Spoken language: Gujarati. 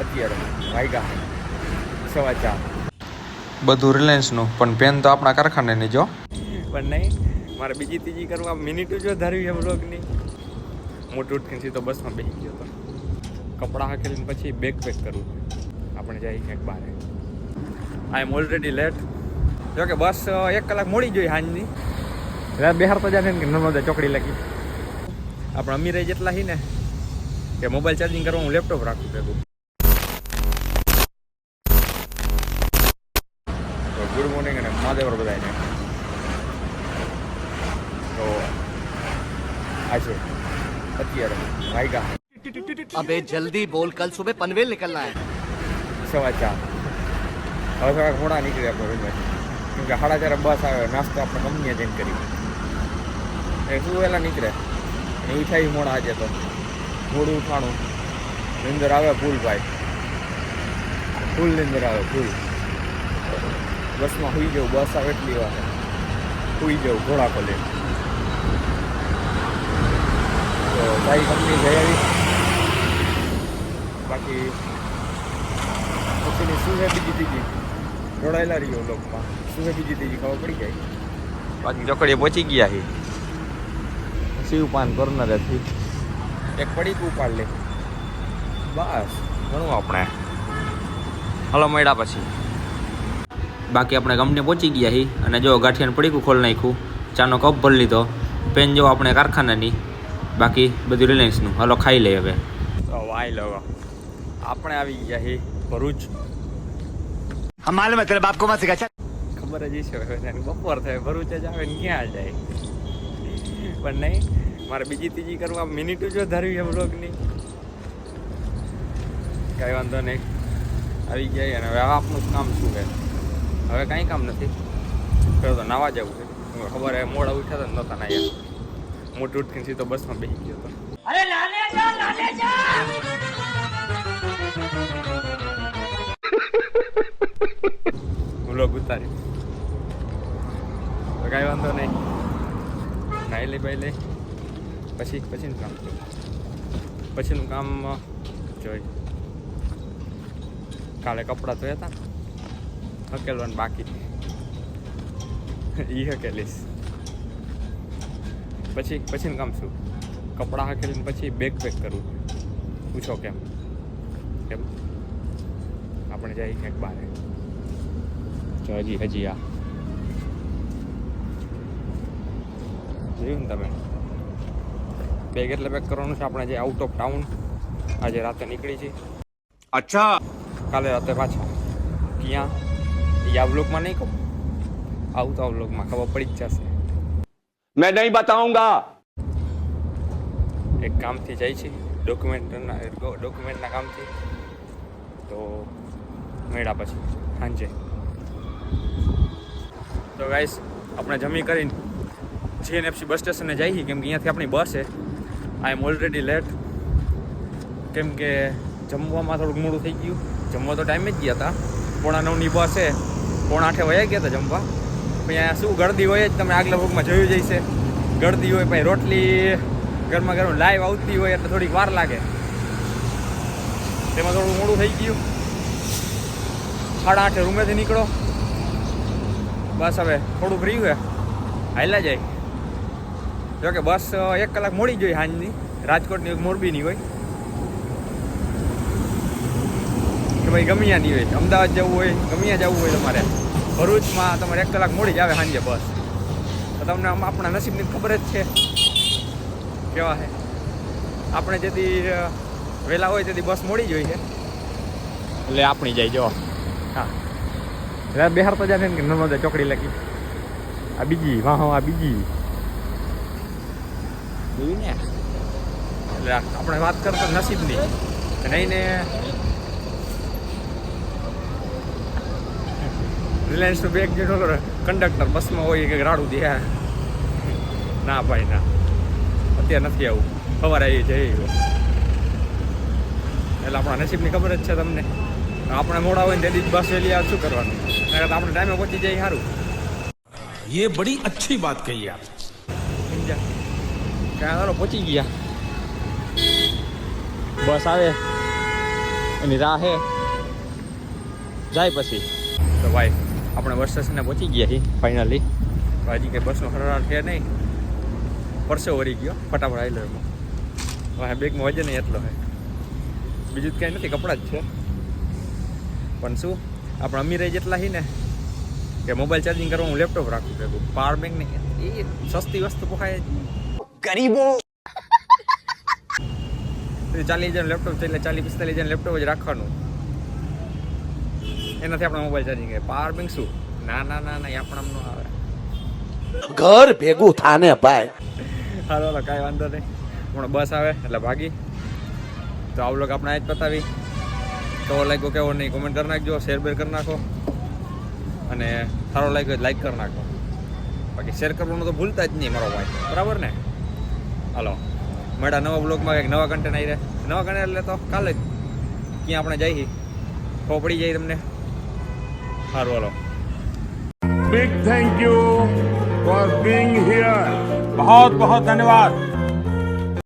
અત્યારે વાગ્યા 4:15 બધું રિલાયન્સનું પણ પેન તો આપણા કારખાનાની જો પણ નહીં મારે બીજી ત્રીજી કરવા મિનિટ જો ધારવી છે વ્લોગની. મોટું ઉઠીને સીધો બસમાં બેસી ગયો હતો. કપડાં હાકેલીને પછી બેગ પેક કરવું આપણે જઈએ ક્યાંક બહાર. આઈ એમ ઓલરેડી લેટ. જો કે બસ 1 કલાક મોડી જોઈ સાંજની. બિહાર તો જાય ને કે નર્મદા ચોકડી લાગી. આપણે અમીરાઈ જેટલા હી ને કે મોબાઈલ ચાર્જિંગ કરવા હું લેપટોપ રાખું ભેગું. ગુડ મોર્નિંગ અને મહાદેવર બધાને. તો આજે અત્યારે વાગ્યા अबे जल्दी बोल कल सुबह पनवेल निकलना है 4:15. હવે થોડાક મોડા નીકળ્યા આપણે કેમ કે 4:30 બસ આવે. નાસ્તો આપણે કંપનીએ જઈને કરી એ શું વહેલા નીકળે અને ઉઠાવી મોડા. આજે તો મોડું ઉઠાણું. નીંદર આવે ફૂલ ભાઈ, ફૂલ નીંદર આવે ફૂલ. બસમાં સુઈ જવું, બસ આવે એટલી વાર સુઈ જવું ઘોડા ખોલે. તો ભાઈ કંપની જઈ આવી. બાકી પછીની શું છે બીજી ત્રીજી જોડાયેલા રહ્યો લોકમાં. શું છે બીજી ત્રીજી ખબર પડી જાય. બાકી ચોકડીએ પહોંચી ગયા છે. શિવપાન કોર્નરેથી એક પડીક ઉપાડ લે બસ ઘણું આપણે. હલો મળ્યા પછી. બાકી આપણે કંપની પહોંચી ગયા છીએ અને જો ગાંઠિયાનું પડીકું ખોલી નાખ્યું, ચાનો કપ ભરી લીધો, પેન જો આપણે કારખાનાની, બાકી બધું રિલાયન્સનું. હલો ખાઈ લઈએ હવે. તો વાય લો આપણે આવી ગયા છીએ ભરૂચ. हमारे मतलब आपको मत सिखा ખબર જ છે બપોર થાય ભરૂચ જ આવે ને ક્યાં જાય. પણ નહીં મારે બીજી ત્રીજી કરવા મિનિટ જો ધારવી છે વ્લોગની. કાંઈ વાંધો નહીં આવી જાય. અને હવે આપનું કામ શું છે? હવે કાંઈ કામ નથી. પેલો તો નાવા જવું છે. ખબર હે મોડા ઉઠ્યા હતા નહોતા નાયા. મોટું ઉઠીને સીધો બસમાં બેસી ગયો હતો. अरे लाने जा लाने जा વ્લોગ ઉતારી તો કાંઈ વાંધો નહીં. નાઈ લઈ બાઈ લઈ પછીનું કામ પછીનું કામ જોઈ. કાલે કપડાં ધોયા હતા હકેલવાનું બાકી એ હકેલીશ. પછીનું કામ શું? કપડાં હકેલીને પછી બેગ પેક કરવું. પૂછો કેમ આપણે જઈએ ક્યાંક બહાર. હજી આ જોયું ને તમે બેગ એટલે પેક કરવાનું છે. આપણે જે આઉટ ઓફ ટાઉન આજે રાતે નીકળી છે. अच्छा કાલે રાતે પાછા ક્યાં એ આ વ્લોગમાં નહીં કહું. આવતા વ્લોગમાં ખબર પડી જ જશે. मैं नहीं बताऊंगा એક કામથી જાય છે ડોક્યુમેન્ટના કામથી. તો મળ્યા પછી સાંજે. તો ગાઈસ આપણે જમી કરીને GNFC બસ સ્ટેશને જઈએ કેમ કે અહીંયાથી આપણી બસ છે. આઈ એમ ઓલરેડી લેટ કેમ કે જમવામાં થોડુંક મોડું થઈ ગયું. જમવા તો ટાઈમે જ ગયા હતા. 9:45ની બસ છે. 7:45 વયા ગયા હતા જમવા. પછી અહીંયા શું ગળદી હોય જ. તમે આગલા વખતમાં જોયું જઈશે ગળદી હોય પછી રોટલી ગરમા ગરમ લાઈવ આવતી હોય એટલે થોડીક વાર લાગે. તેમાં થોડું મોડું થઈ ગયું. 8:30 રૂમેથી નીકળો. બસ હવે થોડુંક રહ્યું છે હાલ્યા જાય. જો કે બસ 1 કલાક મોડી જોઈ સાંજની. રાજકોટની મોરબીની હોય કે ભાઈ ગમ્યા નહીં હોય. અમદાવાદ જવું હોય ગમ્યા જવું હોય તમારે ભરૂચમાં તમારે 1 કલાક મોડી જ આવે સાંજે બસ. તો તમને આપણા નસીબની ખબર જ છે કેવા છે. આપણે જેથી વહેલા હોય તેથી બસ મોડી જ હોય છે એટલે આપણી જાય. જો હા બિહાર તો જાય ને કે નર્મદા ચોકડી લાગી. આ બીજી વાહ આ બીજી જોયું ને. એટલે આપણે વાત કરતા નસીબની નહીં ને. રિલાયન્સનું બેગ જે કંડક્ટર બસમાં હોય કે રાડું દે. ના ભાઈ ના અત્યારે નથી આવું. ખબર આવી જઈ એટલે આપણા નસીબની ખબર જ છે તમને. આપણે મોડા હોય ને તેથી બસ વહેલી આવે શું કરવાનું? આપણે ટાઈમે પહોંચી જાય સારું. ये बड़ी अच्छी बात कही आप. સમજ્યા? ક્યાં ચાલો પહોંચી ગયા. બસ આવે એની રાહ હે જાય પછી તો ભાઈ આપણે બસ સ્ટેશને પહોંચી ગયા છીએ ફાઇનલી. હજી કંઈ બસનો હરાટ છે નહીં, પરસો વળી ગયો ફટાફટ આવી લો એમાં. હવે બેગમાં વજન નહીં એટલો છે, બીજું જ કાંઈ નથી, કપડાં જ છે. પણ શું આપણે અમીર જેટલા છીએ ને કે મોબાઈલ ચાર્જિંગ કરવા હું લેપટોપ રાખું ભેગું. પાવર બેંક ને એ સસ્તી વસ્તુ પોખાય ગરીબો. 40,000 લેપટોપ છે એટલે 40-45,000 લેપટોપ જ રાખવાનું, એનાથી આપણે મોબાઈલ ચાર્જિંગ. પાવર બેંક શું ના ના ના ના એ આપણે આમ ન આવે. घर भेगू थाने भाई. હાલો હાલો કાંઈ વાંધો નહીં, હમણાં બસ આવે એટલે ભાગી. તો આ વ્લોગ આપણે આ જ પતાવી. કેવો લાગ્યો કેવો નહીં કોમેન્ટ કરી નાખજો, શેર બેર કરી નાખો, અને સારો લાગ્યો લાઈક કરી નાખો. બાકી શેર કરવાનું તો ભૂલતા જ નહીં મારો ભાઈ, બરાબર ને? હાલો મળ્યા નવા બ્લોગમાં, કંઈક નવા કન્ટેન્ટ આવી રહે. નવા કન્ટેન્ટ એટલે તો કાલે જ ક્યાં આપણે જઈએ ખબર પડી જાય તમને. સારું હાલો. Big thank you for being here. बहुत बहुत धन्यवाद.